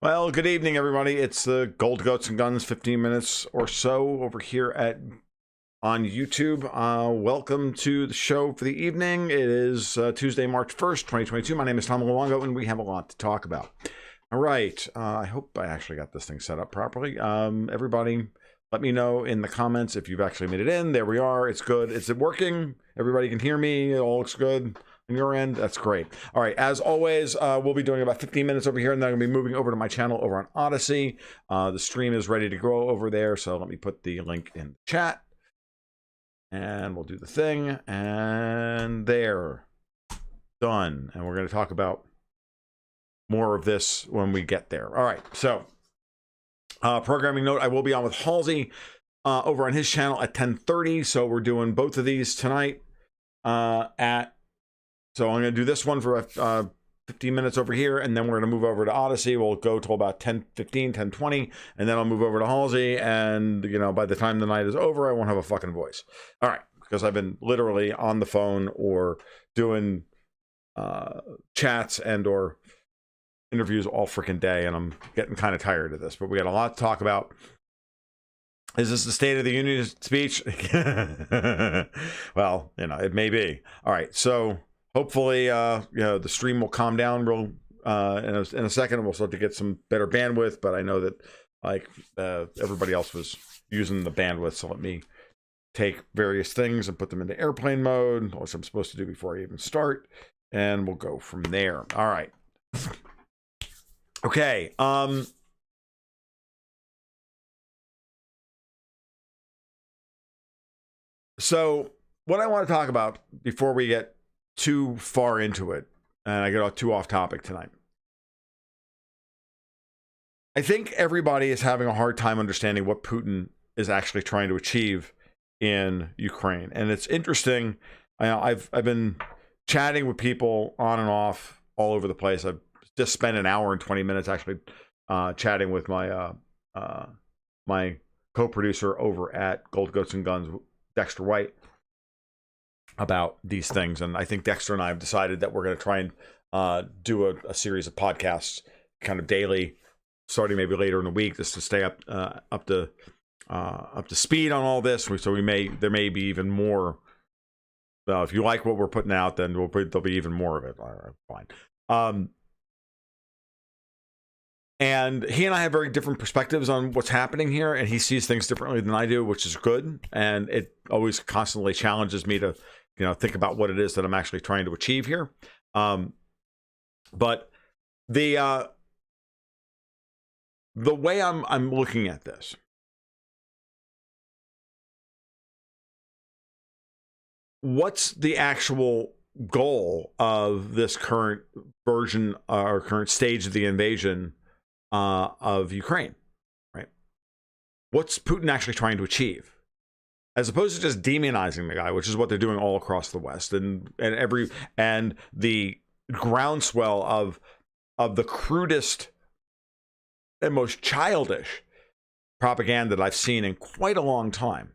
Well, good evening, everybody. It's the Gold Goats and Guns, 15 minutes or so over here on YouTube. Welcome to the show for the evening. It is Tuesday, March 1st, 2022. My name is Tom Luongo, and we have a lot to talk about. All right. I hope I actually got this thing set up properly. Everybody, let me know in the comments if you've actually made it in. There we are. It's good. Is it working? Everybody can hear me. It all looks good. On your end, that's great. All right, as always, we'll be doing about 15 minutes over here, and then I'm going to be moving over to my channel over on Odyssey. The stream is ready to go over there, so let me put the link in the chat. And we'll do the thing, and there. Done. And we're going to talk about more of this when we get there. All right, so programming note, I will be on with Halsey over on his channel at 10:30, so we're doing both of these tonight So I'm going to do this one for 15 minutes over here, and then we're going to move over to Odyssey. We'll go till about 10:15, 10:20, and then I'll move over to Halsey, and, you know, by the time the night is over, I won't have a fucking voice. All right, because I've been literally on the phone or doing chats and or interviews all freaking day, and I'm getting kind of tired of this, but we got a lot to talk about. Is this the State of the Union speech? Well, you know, it may be. All right, so hopefully, you know, the stream will calm down real in a second. We'll start to get some better bandwidth, but I know that like everybody else was using the bandwidth, so let me take various things and put them into airplane mode, which I'm supposed to do before I even start, and we'll go from there. All right. Okay. So what I want to talk about before we get too far into it, and I get too off topic tonight, I think everybody is having a hard time understanding what Putin is actually trying to achieve in Ukraine. And it's interesting. I've been chatting with people on and off all over the place. I've just spent an hour and 20 minutes actually chatting with my my co-producer over at Gold Goats and Guns, Dexter White, about these things. And I think Dexter and I have decided that we're going to try and do a series of podcasts kind of daily, starting maybe later in the week, just to stay up to speed on all this. So there may be even more. If you like what we're putting out, then there'll be even more of it. All right, fine. And he and I have very different perspectives on what's happening here, and he sees things differently than I do, which is good. And it always constantly challenges me to, you know, think about what it is that I'm actually trying to achieve here. But the way I'm looking at this, what's the actual goal of this current version or current stage of the invasion of Ukraine, right? What's Putin actually trying to achieve? As opposed to just demonizing the guy, which is what they're doing all across the West, and the groundswell of the crudest and most childish propaganda that I've seen in quite a long time,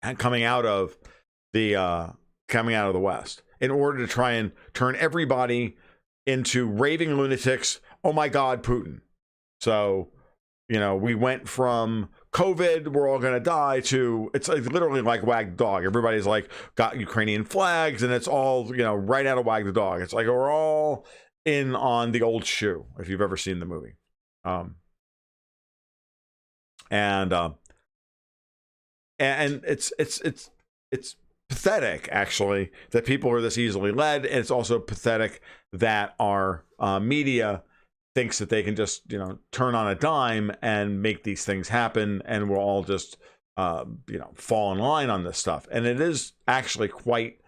and coming out of the West, in order to try and turn everybody into raving lunatics. Oh my God, Putin. So, you know, we went from COVID, we're all going to die, to it's like literally like Wag the Dog. Everybody's like got Ukrainian flags, and it's all, you know, right out of Wag the Dog. It's like we're all in on the old shoe, if you've ever seen the movie. And it's pathetic, actually, that people are this easily led, and it's also pathetic that our media thinks that they can just, you know, turn on a dime and make these things happen, and we'll all just, you know, fall in line on this stuff. And it is actually quite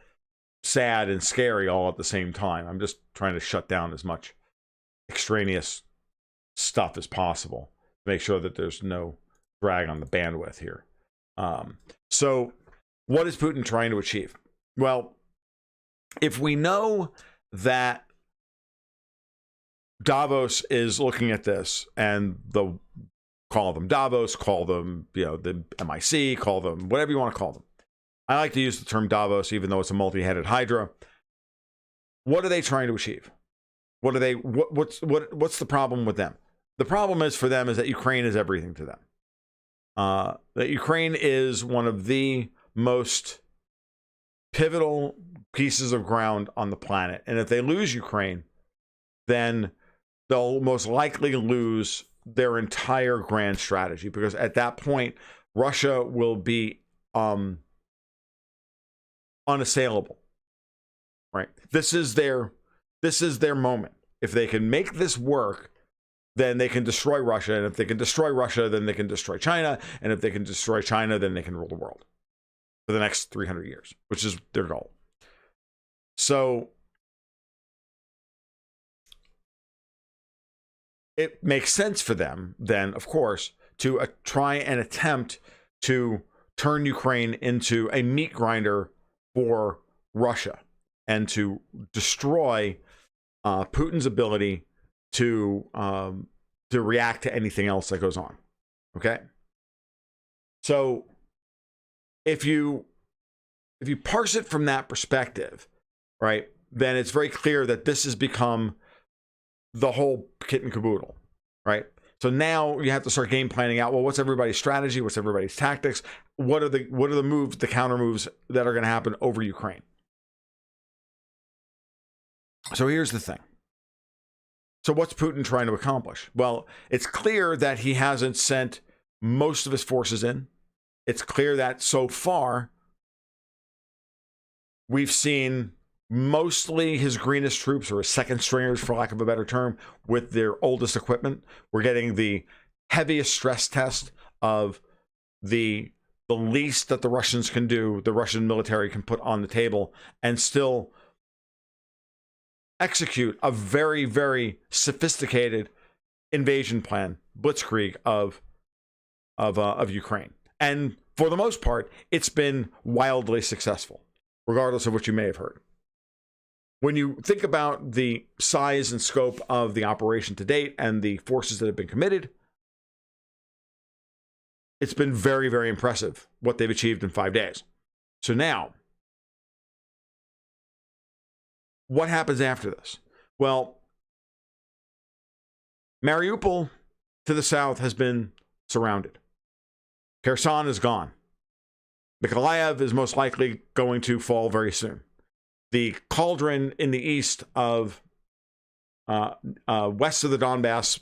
sad and scary all at the same time. I'm just trying to shut down as much extraneous stuff as possible to make sure that there's no drag on the bandwidth here. So what is Putin trying to achieve? Well, if we know that Davos is looking at this, and call them Davos, call them, the MIC, call them whatever you want to call them. I like to use the term Davos, even though it's a multi-headed hydra. What are they trying to achieve? What's the problem with them? The problem is for them is that Ukraine is everything to them. That Ukraine is one of the most pivotal pieces of ground on the planet. And if they lose Ukraine, then they'll most likely lose their entire grand strategy, because at that point, Russia will be unassailable. Right? This is their moment. If they can make this work, then they can destroy Russia. And if they can destroy Russia, then they can destroy China. And if they can destroy China, then they can rule the world for the next 300 years, which is their goal. So it makes sense for them then, of course, to try and attempt to turn Ukraine into a meat grinder for Russia and to destroy Putin's ability to react to anything else that goes on. Okay, so if you parse it from that perspective, right, then it's very clear that this has become the whole kit and caboodle, right? So now you have to start game planning out. Well, what's everybody's strategy? What's everybody's tactics? What are the moves, the counter moves that are going to happen over Ukraine? So here's the thing. So what's Putin trying to accomplish? Well, it's clear that he hasn't sent most of his forces in. It's clear that so far we've seen mostly his greenest troops, or his second stringers, for lack of a better term, with their oldest equipment. We're getting the heaviest stress test of the least that the Russians can do, the Russian military can put on the table, and still execute a very, very sophisticated invasion plan, blitzkrieg of Ukraine. And for the most part, it's been wildly successful, regardless of what you may have heard. When you think about the size and scope of the operation to date and the forces that have been committed, it's been very, very impressive what they've achieved in 5 days. So now, what happens after this? Well, Mariupol to the south has been surrounded. Kherson is gone. Mykolaiv is most likely going to fall very soon. The cauldron in the east of west of the Donbass,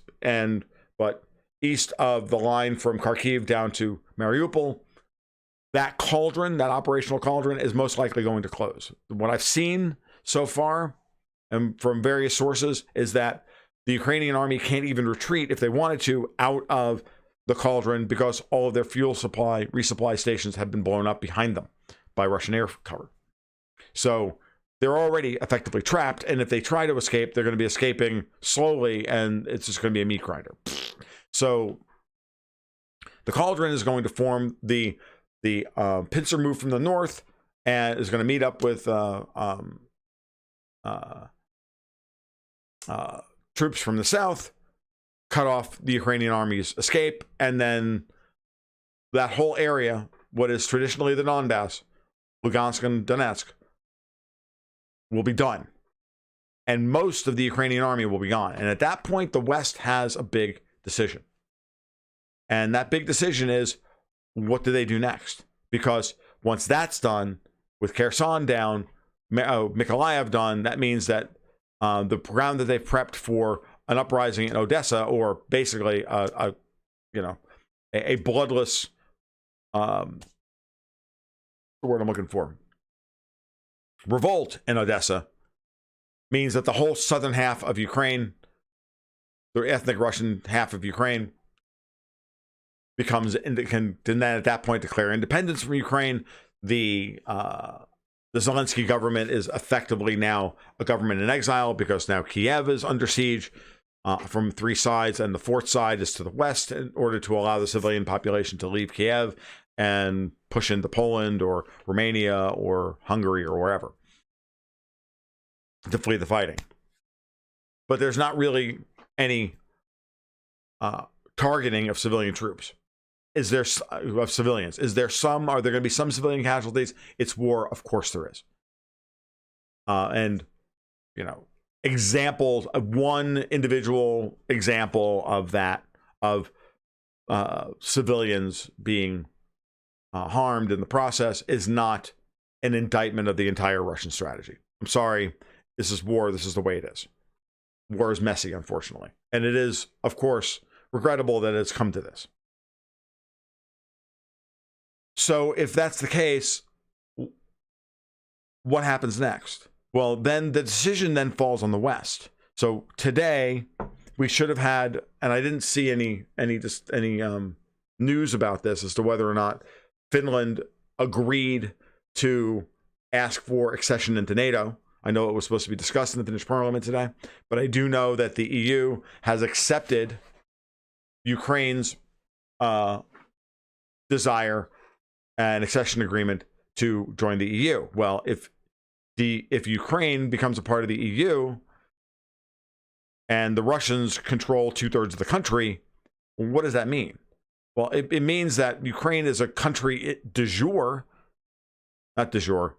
but east of the line from Kharkiv down to Mariupol, that cauldron, that operational cauldron, is most likely going to close. What I've seen so far, and from various sources, is that the Ukrainian army can't even retreat if they wanted to out of the cauldron, because all of their fuel supply, resupply stations have been blown up behind them by Russian air cover. So they're already effectively trapped, and if they try to escape, they're going to be escaping slowly, and it's just going to be a meat grinder. So the cauldron is going to form the pincer move from the north, and is going to meet up with troops from the south, cut off the Ukrainian army's escape, and then that whole area, what is traditionally the Donbass, Lugansk and Donetsk, will be done. And most of the Ukrainian army will be gone. And at that point, the West has a big decision. And that big decision is, what do they do next? Because once that's done, with Kherson down, Mykolaiv done, that means that the ground that they've prepped for an uprising in Odessa, or basically a bloodless, the word I'm looking for, revolt in Odessa, means that the whole southern half of Ukraine, the ethnic Russian half of Ukraine, can then at that point declare independence from Ukraine. The Zelensky government is effectively now a government in exile, because now Kiev is under siege. from three sides, and the fourth side is to the west in order to allow the civilian population to leave Kiev and push into Poland or Romania or Hungary or wherever to flee the fighting. But there's not really any targeting of civilian troops. Is there of civilians? Is there some? Are there going to be some civilian casualties? It's war, of course there is. And you know, examples of one individual example of that, of civilians being harmed in the process, is not an indictment of the entire Russian strategy. I'm sorry, this is war. This is the way it is. War is messy, unfortunately, and it is, of course, regrettable that it's come to this. So if that's the case, what happens next? Well, then the decision then falls on the West. So today we should have had, and I didn't see any news about this as to whether or not Finland agreed to ask for accession into NATO. I know it was supposed to be discussed in the Finnish parliament today, but I do know that the EU has accepted Ukraine's desire and accession agreement to join the EU. Well, if Ukraine becomes a part of the EU and the Russians control 2/3 of the country, what does that mean? Well, it means that Ukraine is a country de jure, not de jure,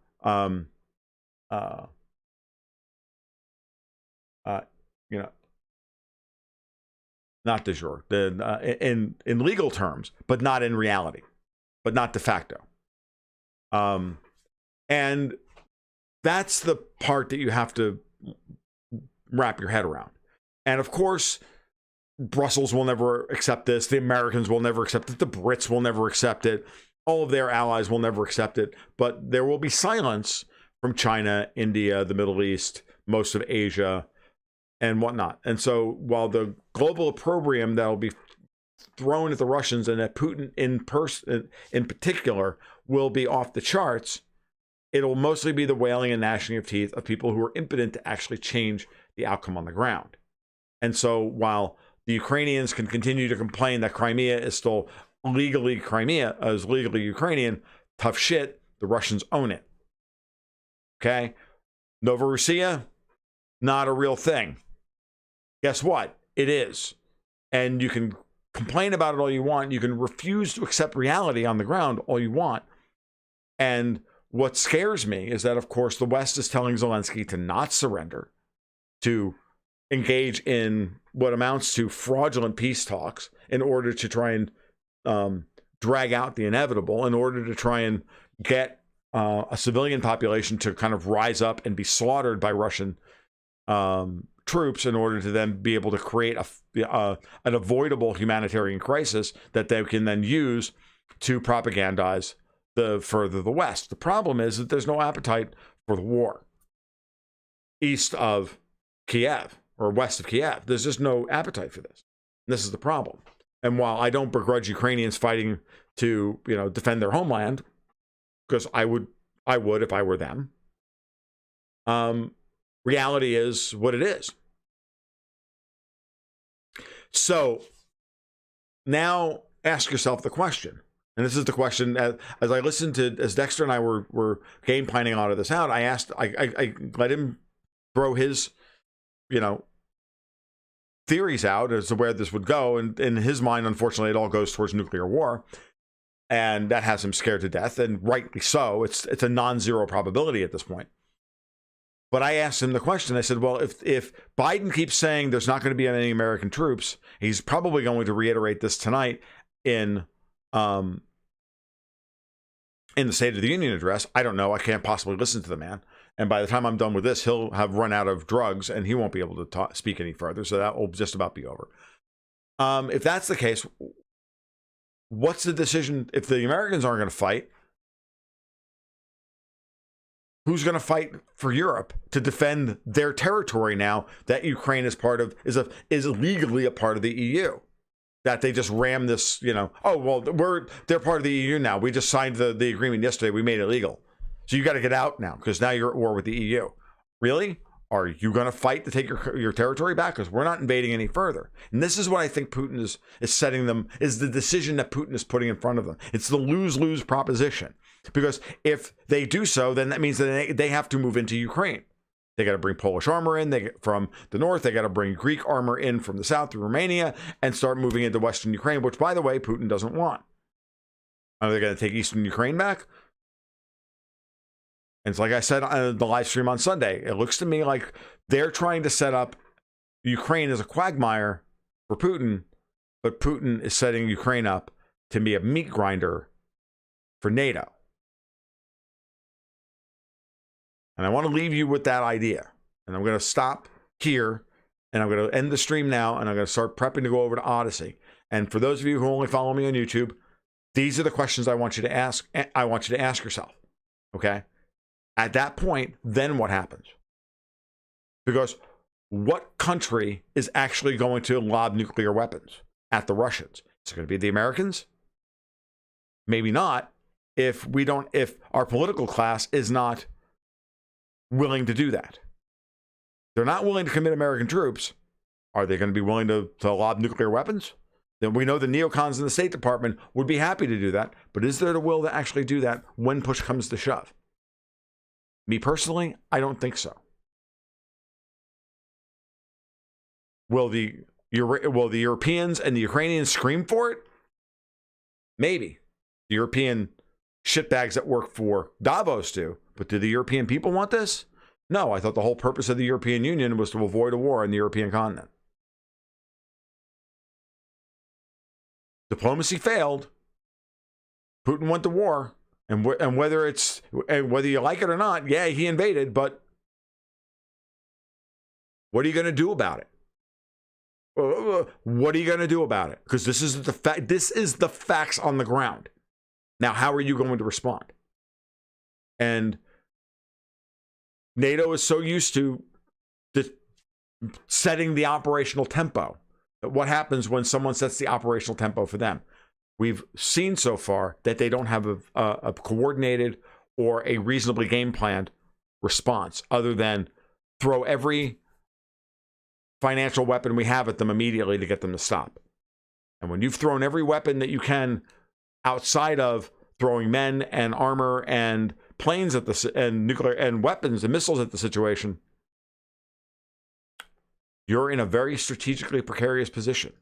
you know, not de jure, in legal terms, but not in reality, but not de facto. And that's the part that you have to wrap your head around. And of course, Brussels will never accept this. The Americans will never accept it. The Brits will never accept it. All of their allies will never accept it. But there will be silence from China, India, the Middle East, most of Asia, and whatnot. And so while the global opprobrium that will be thrown at the Russians and at Putin in particular will be off the charts, it'll mostly be the wailing and gnashing of teeth of people who are impotent to actually change the outcome on the ground. And so while the Ukrainians can continue to complain that Crimea is still legally Ukrainian, tough shit, the Russians own it. Okay? Novorossiya, not a real thing. Guess what? It is. And you can complain about it all you want. You can refuse to accept reality on the ground all you want. And what scares me is that, of course, the West is telling Zelensky to not surrender, to engage in what amounts to fraudulent peace talks in order to try and drag out the inevitable, in order to try and get a civilian population to kind of rise up and be slaughtered by Russian troops in order to then be able to create an avoidable humanitarian crisis that they can then use to propagandize further the West. The problem is that there's no appetite for the war east of Kiev or west of Kiev. There's just no appetite for this. And this is the problem. And while I don't begrudge Ukrainians fighting to, defend their homeland, because I would if I were them, reality is what it is. So now ask yourself the question. And this is the question, as I listened to, as Dexter and I were game planning all of this out, I let him throw his, theories out as to where this would go. And in his mind, unfortunately, it all goes towards nuclear war. And that has him scared to death, and rightly so. It's a non-zero probability at this point. But I asked him the question. I said, well, if Biden keeps saying there's not going to be any American troops, he's probably going to reiterate this tonight in the State of the Union address. I don't know. I can't possibly listen to the man. And by the time I'm done with this, he'll have run out of drugs and he won't be able to speak any further. So that will just about be over. If that's the case, what's the decision? If the Americans aren't going to fight, who's going to fight for Europe to defend their territory now that Ukraine is part of, is legally a part of the EU? That they just ram this, oh, well, they're part of the EU now. We just signed the agreement yesterday. We made it legal. So you got to get out now because now you're at war with the EU. Really? Are you going to fight to take your territory back? Because we're not invading any further. And this is what I think Putin is setting them, is the decision that Putin is putting in front of them. It's the lose-lose proposition. Because if they do so, then that means that they have to move into Ukraine. They got to bring Polish armor in from the north. They got to bring Greek armor in from the south through Romania and start moving into Western Ukraine, which, by the way, Putin doesn't want. Are they going to take Eastern Ukraine back? And it's like I said on the live stream on Sunday, it looks to me like they're trying to set up Ukraine as a quagmire for Putin, but Putin is setting Ukraine up to be a meat grinder for NATO. And I want to leave you with that idea. And I'm going to stop here, and I'm going to end the stream now, and I'm going to start prepping to go over to Odyssey. And for those of you who only follow me on YouTube, these are the questions I want you to ask. I want you to ask yourself, okay? At that point, then what happens? Because what country is actually going to lob nuclear weapons at the Russians? Is it going to be the Americans? Maybe not. If our political class is not willing to do that. They're not willing to commit American troops. Are they going to be willing to lob nuclear weapons? Then we know the neocons in the State Department would be happy to do that. But is there the will to actually do that when push comes to shove? Me personally, I don't think so. Will the Europeans and the Ukrainians scream for it? Maybe. The European shitbags that work for Davos do. But do the European people want this? No, I thought the whole purpose of the European Union was to avoid a war on the European continent. Diplomacy failed. Putin went to war. And whether you like it or not, yeah, he invaded, but what are you going to do about it? What are you going to do about it? Because this is the facts on the ground. Now, how are you going to respond? And NATO is so used to setting the operational tempo. What happens when someone sets the operational tempo for them? We've seen so far that they don't have a coordinated or a reasonably game-planned response other than throw every financial weapon we have at them immediately to get them to stop. And when you've thrown every weapon that you can outside of throwing men and armor and planes at and nuclear and weapons and missiles at the situation, you're in a very strategically precarious position.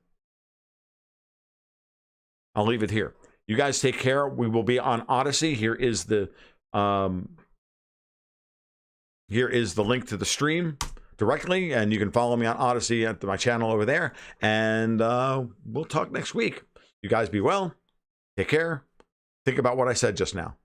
I'll leave it here. You guys take care. We will be on Odyssey. Here is the link to the stream directly, and you can follow me on Odyssey at my channel over there. And we'll talk next week. You guys be well. Take care. Think about what I said just now.